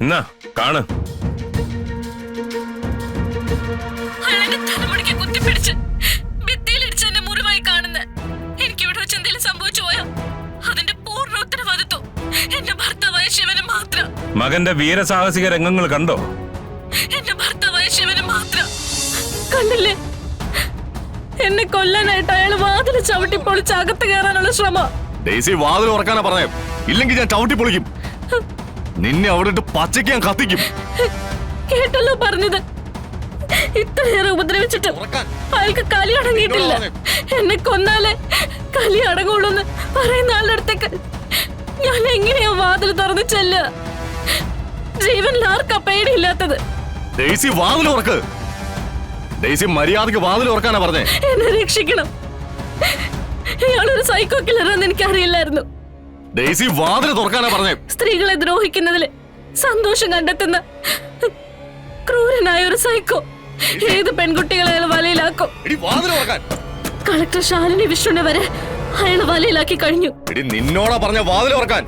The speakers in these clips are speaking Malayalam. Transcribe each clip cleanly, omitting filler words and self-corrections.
എന്നാ കാണ്. അയാളുടെ തലമുടിക്ക് കുത്തിപ്പിടിച്ച് ഭിത്തിയിലിടിച്ച് എന്നെ മുറിവായി കാണുന്ന എനിക്ക് ഇവിടെ വെച്ച് എന്തെങ്കിലും സംഭവിച്ചു പോയാ അതിന്റെ പൂർണ്ണ ഉത്തരവാദിത്വം എന്റെ ഭർത്താവായ ശിവന് മാത്രം. മകന്റെ വീരസാഹസിക രംഗങ്ങൾ കണ്ടോ? എന്റെ ഭർത്താവായ ശിവന് മാത്രം. കണ്ടില്ലേ, എന്നെ കൊല്ലാനായിട്ട് അയാള് വാതിൽ ചവിട്ടി പൊളിച്ച് അകത്ത് കയറാനുള്ള ശ്രമം. ഡെയ്സി വാതിൽ ഉറക്കാനാ പറഞ്ഞേ, ഇല്ലെങ്കിൽ ഞാൻ ചവിട്ടി പൊളിക്കും. നിന്നെ അവിടെ ഇട്ട് പച്ചയ്ക്ക് ഞാൻ കത്തിക്കും. കേട്ടല്ലോ പറഞ്ഞത്. ഇത്രയേറെ ഉപദ്രവിച്ചിട്ട് അയാൾക്ക് കലി അടങ്ങിയിട്ടില്ല. എന്നെ കൊന്നാലേ കലി അടങ്ങുള്ളൂന്ന് പറയുന്ന ആളുടെ അടുത്തേക്ക് ഞാൻ എങ്ങനെയാ വാതിൽ തുറന്നു ചെല്ലുക? ജീവനിൽ ആർക്കാ പേടിയില്ലാത്തത്? ഡെയ്സി വാതിൽ ഉറക്ക്. ഡെയ്സി മര്യാദക്ക് വാതിൽ ഉറക്കാനാ പറഞ്ഞേ. എന്നെ രക്ഷിക്കണം. ഇയാളൊരു സൈക്കോ കില്ലറാന്ന് എനിക്കറിയില്ലായിരുന്നു. ഡെയ്സി വാതിൽ തുറക്കാനാ പറഞ്ഞേ. സ്ത്രീകളെ ദ്രോഹിക്കുന്നതില് സന്തോഷം കണ്ടെത്തുന്ന ക്രൂരനായ ഒരു സൈക്കോ ഏത് പെൺകുട്ടികളെ അയാൾ വലയിലാക്കും. കളക്ടർ ശാലിനി വിഷ്ണുവിനെ വരെ അയാൾ വലയിലാക്കി കഴിഞ്ഞു. നിന്നോടാ പറഞ്ഞ വാതിൽ ഉറക്കാൻ.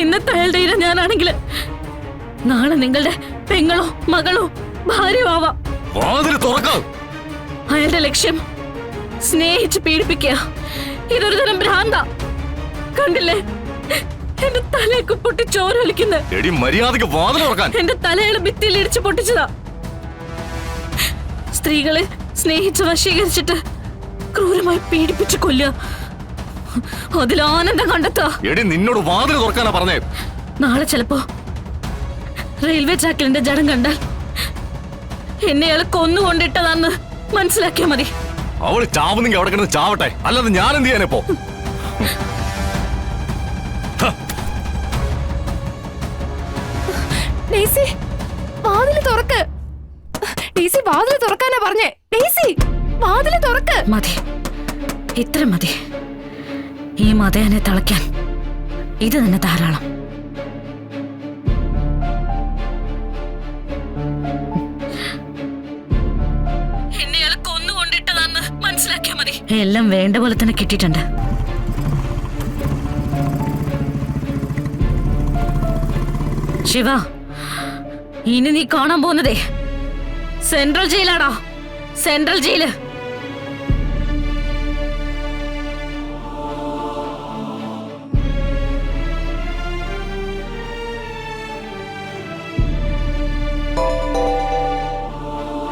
ഇന്നത്തെ അയാളുടെ ഇര ഞാനാണെങ്കിൽ നാളെ നിങ്ങളുടെ പെങ്ങളോ മകളോ ഭാര്യയോ ആവാം. വാതിൽ തുറക്കാം. അയാളുടെ ലക്ഷ്യം സ്നേഹിച്ച് പീഡിപ്പിക്കുക. ഇതൊരു തരം ഭ്രാന്ത. കണ്ടില്ലേ, എന്റെ തലയൊക്കെ പൊട്ടി ചോരൊലിക്കുന്നത്. മര്യാദക്ക് വാതിൽ തുറക്കാൻ. എന്റെ തലയുടെ ഭിത്തിയിൽ ഇടിച്ചു പൊട്ടിച്ചതാ. സ്ത്രീകളെ സ്നേഹിച്ച് വശീകരിച്ചിട്ട് ക്രൂരമായി പീഡിപ്പിച്ച് കൊല്ലുക, അതിൽ ആനന്ദം കണ്ടെത്തുക. നിന്നോട് വാതിൽ തുറക്കാനാ പറഞ്ഞേ. നാളെ ചിലപ്പോ റെയിൽവേ ട്രാക്കിൽ എന്റെ ജഡം കണ്ടാൽ എന്നെ അയാൾ കൊന്നുകൊണ്ടിട്ടതാന്ന് മനസ്സിലാക്കിയാ മതി. അവള് ചാവുന്നെങ്കിൽ അവിടെ കിടന്ന് ചാവട്ടെ, അല്ലാതെ ഞാൻ എന്ത് ചെയ്യാനിപ്പോ? ഡെയ്സി വാതിൽ തുറക്ക്. ഡെയ്സി വാതിൽ തുറക്കാനാ പറഞ്ഞേ. ഡെയ്സി വാതിൽ തുറക്ക്. മതി, ഇത്ര മതി. ഈ മതയനെ തളയ്ക്കാൻ ഇത് തന്നെ ധാരാളം. എന്നെ അയാൾ കൊന്നുകൊണ്ടിട്ടതാന്ന് മനസ്സിലാക്കിയാ മതി. എല്ലാം വേണ്ട പോലെ തന്നെ കിട്ടിയിട്ടുണ്ട്. ശിവ, ഇനി നീ കാണാൻ പോകുന്നതേ സെൻട്രൽ ജയിലാടാ. Central jail.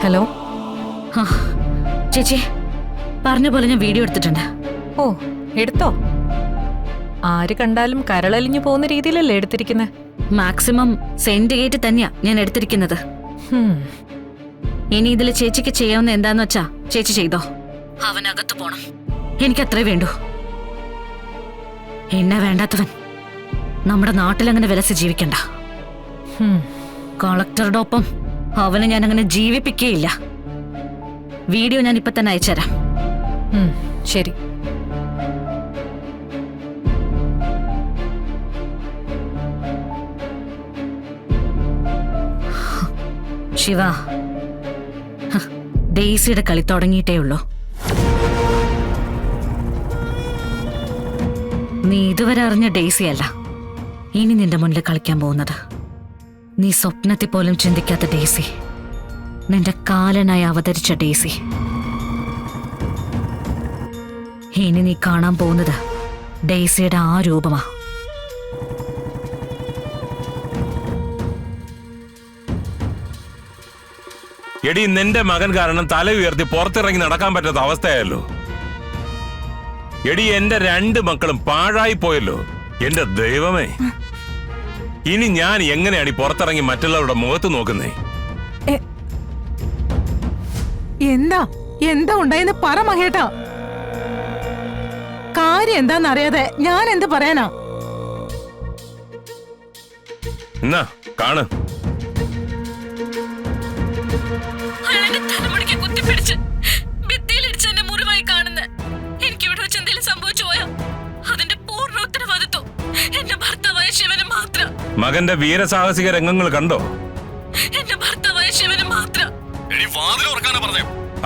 ഹലോ. ചേച്ചി പറഞ്ഞ പോലെ ഞാൻ വീഡിയോ എടുത്തിട്ടുണ്ട്. ഓ, എടുത്തോ? ആര് കണ്ടാലും കരളലിഞ്ഞു പോകുന്ന രീതിയിലല്ലേ എടുത്തിരിക്കുന്നത്? മാക്സിമം സെന്റിഗേറ്റ് തന്നെയാ ഞാൻ എടുത്തിരിക്കുന്നത്. ഇനി ഇതിൽ ചേച്ചിക്ക് ചെയ്യാവുന്ന എന്താന്ന് വെച്ചാ ചേച്ചി ചെയ്തോ. അവനകത്ത് പോണം, എനിക്കത്രേ വേണ്ടൂ. എന്നെ വേണ്ടാത്തവൻ നമ്മുടെ നാട്ടിലങ്ങനെ വിലസി ജീവിക്കണ്ട. കളക്ടറുടെ ഒപ്പം അവനെ ഞാൻ അങ്ങനെ ജീവിപ്പിക്കുകയില്ല. വീഡിയോ ഞാൻ ഇപ്പൊ തന്നെ അയച്ചുതരാം. ശരി. ശിവ, ഡെയ്സിയുടെ കളി തുടങ്ങിയിട്ടേ ഉള്ളൂ. നീ ഇതുവരെ അറിഞ്ഞ ഡെയ്സി അല്ല ഇനി നിന്റെ മുന്നിൽ കളിക്കാൻ പോകുന്നത്. നീ സ്വപ്നത്തിൽ പോലും ചിന്തിക്കാത്ത ഡെയ്സി, നിന്റെ കാലനായി അവതരിച്ച ഡെയ്സി. ഇനി നീ കാണാൻ പോകുന്നത് ഡെയ്സിയുടെ ആ രൂപമാ. എടി, നിന്റെ മകൻ കാരണം തല ഉയർത്തി പുറത്തിറങ്ങി നടക്കാൻ പറ്റാത്ത അവസ്ഥയായല്ലോ. എടി, എന്റെ 2 മക്കളും പാഴായി പോയല്ലോ. എന്റെ ദൈവമേ, ഇനി ഞാൻ എങ്ങനെയാണ് പുറത്തിറങ്ങി മറ്റുള്ളവരുടെ മുഖത്ത് നോക്കുന്നേ? എന്താ എന്താ ഉണ്ടായെന്ന് പറ മഹേട്ടാ. കാര്യം എന്താന്നറിയാതെ ഞാൻ എന്ത് പറയാനാ? എന്നാ കാണ്. അയാളുടെ തലമുടിക്ക് കുത്തിപ്പിടിച്ച് ഭിത്തിയിലിടിച്ച് എന്നെ മുറിവായി കാണുന്ന എനിക്ക് ഇവിടെ വെച്ച് എന്തെങ്കിലും സംഭവിച്ചു പോയാ അതിന്റെ പൂർണ്ണ ഉത്തരവാദിത്വം എന്റെ ഭർത്താവായ ശിവന് മാത്രം. മകന്റെ വീരസാഹസിക രംഗങ്ങൾ കണ്ടോ? എന്റെ ഭർത്താവായ ശിവന് മാത്രം.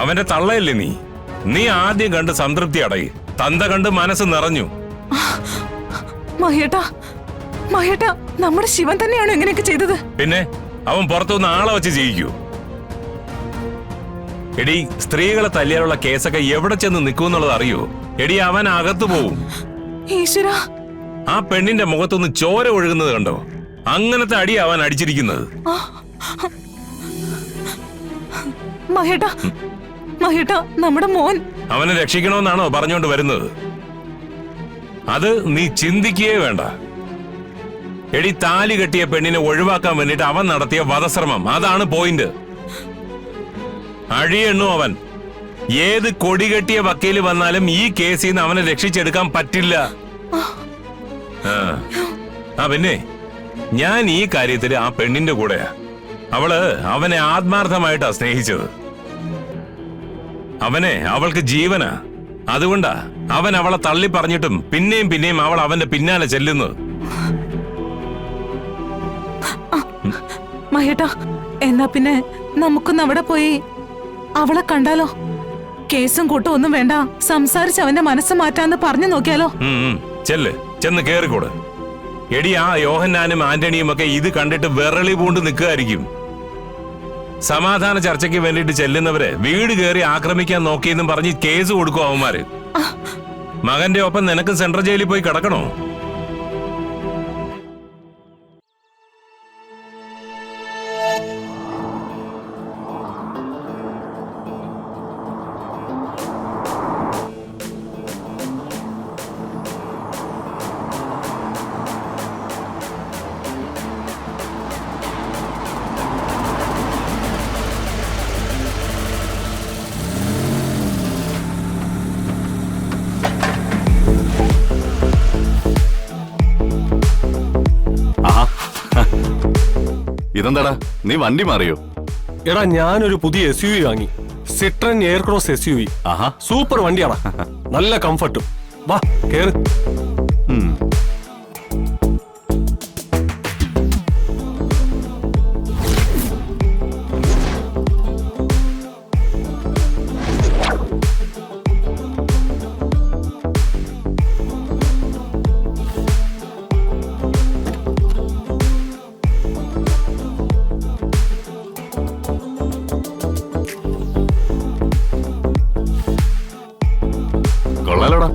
അവന്റെ തള്ളയല്ലേ നീ? നീ ആദ്യം കണ്ട് സംതൃപ്തി അടയി, തന്ത കണ്ട് മനസ്സ് നിറഞ്ഞു. മഹേട്ടാ, മഹേട്ടാ, നമ്മുടെ ശിവൻ തന്നെയാണോ ഇങ്ങനെയൊക്കെ ചെയ്തത്? പിന്നെ അവൻ പുറത്തുനിന്ന് ആളെ വെച്ച് ചെയ്യിക്കൂ. എടി, സ്ത്രീകളെ തല്ലിയാലുള്ള കേസൊക്കെ എവിടെ ചെന്ന് നിൽക്കുമെന്നുള്ളത് അറിയോ? എടി, അവൻ അകത്തു പോവും. ഈശ്വര, ആ പെണ്ണിന്റെ മുഖത്തുനിന്ന് ചോര ഒഴുകുന്നത് കണ്ടോ? അങ്ങനത്തെ അടി അവൻ അടിച്ചിരിക്കുന്നത്. മഹേട്ടാ, മഹേട്ടാ, നമ്മുടെ മോൻ. അവനെ രക്ഷിക്കണമെന്നാണോ പറഞ്ഞുകൊണ്ട് വരുന്നത്? അത് നീ ചിന്തിക്കുകയേ വേണ്ട. എടി, താലി കെട്ടിയ പെണ്ണിനെ ഒഴിവാക്കാൻ വേണ്ടിട്ട് അവൻ നടത്തിയ വധശ്രമം, അതാണ് പോയിന്റ്. അഴിയെണ്ണു അവൻ. ഏത് കൊടി കെട്ടിയ വക്കീല് വന്നാലും ഈ കേസിൽ നിന്ന് അവനെ രക്ഷിച്ചെടുക്കാൻ പറ്റില്ല. പിന്നെ ഞാൻ ഈ കാര്യത്തില് ആ പെണ്ണിന്റെ കൂടെയാ. അവനെ ആത്മാർത്ഥമായിട്ടാ സ്നേഹിച്ചത്. അവൾക്ക് ജീവനാ. അതുകൊണ്ടാ അവൻ അവളെ തള്ളി പറഞ്ഞിട്ടും പിന്നെയും പിന്നെയും അവൾ അവന്റെ പിന്നാലെ ചെല്ലുന്നത്. മഹേട്ടാ, എന്നാ പിന്നെ നമുക്കൊന്ന് അവിടെ പോയി അവളെ കണ്ടാലോ? കേസും കൂട്ടും ഒന്നും വേണ്ട, സംസാരിച്ച് അവന്റെ മനസ്സ് മാറ്റാന്ന് പറഞ്ഞു നോക്കിയാലോ? ചെന്ന് കേറിക്കൂട്. എടി, ആ യോഹന്നാനും ആന്റണിയും ഒക്കെ ഇത് കണ്ടിട്ട് വിറളി പൂണ്ട് നിൽക്കുകയായിരിക്കും. സമാധാന ചർച്ചയ്ക്ക് വേണ്ടിട്ട് ചെല്ലുന്നവരെ വീട് കയറി ആക്രമിക്കാൻ നോക്കിയെന്നും പറഞ്ഞ് കേസ് കൊടുക്കും അവന്മാര്. മകന്റെ ഒപ്പം നിനക്ക് സെൻട്രൽ ജയിലിൽ പോയി കിടക്കണോ? ഇതെന്താടാ, നീ വണ്ടി മാറിയോ? എടാ, ഞാനൊരു പുതിയ SUV വാങ്ങി. Citroen Aircross SUV. ആഹാ, സൂപ്പർ വണ്ടിയാടാ, നല്ല കംഫർട്ടും. വാ കേറ്. കൊള്ളാലോടാ.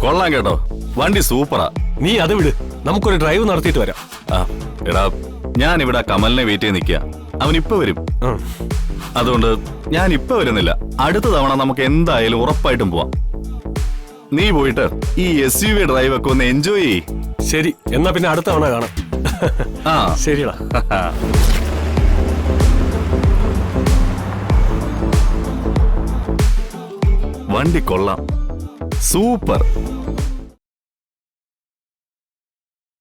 കൊള്ളാം കേട്ടോ, വണ്ടി സൂപ്പറാ. നീ അത് വിട്, നമുക്കൊരു ഡ്രൈവ് നടത്തിയിട്ട് വരാം. എടാ, ഞാൻ ഇവിടെ കമലിനെ വെയിറ്റ് ചെയ്ത് നിൽക്കുക. അവൻ ഇപ്പൊ വരും. അതുകൊണ്ട് ഞാൻ ഇപ്പൊ വരുന്നില്ല. അടുത്ത തവണ നമുക്ക് എന്തായാലും ഉറപ്പായിട്ടും പോവാം. നീ പോയിട്ട് ഈ SUV ഡ്രൈവ് ഒക്കെ ഒന്ന് എൻജോയ് ചെയ്യ്. ശരി, എന്നാ പിന്നെ അടുത്ത തവണ കാണാം. ശരിടാ. വണ്ടി കൊള്ളാം, സൂപ്പർ.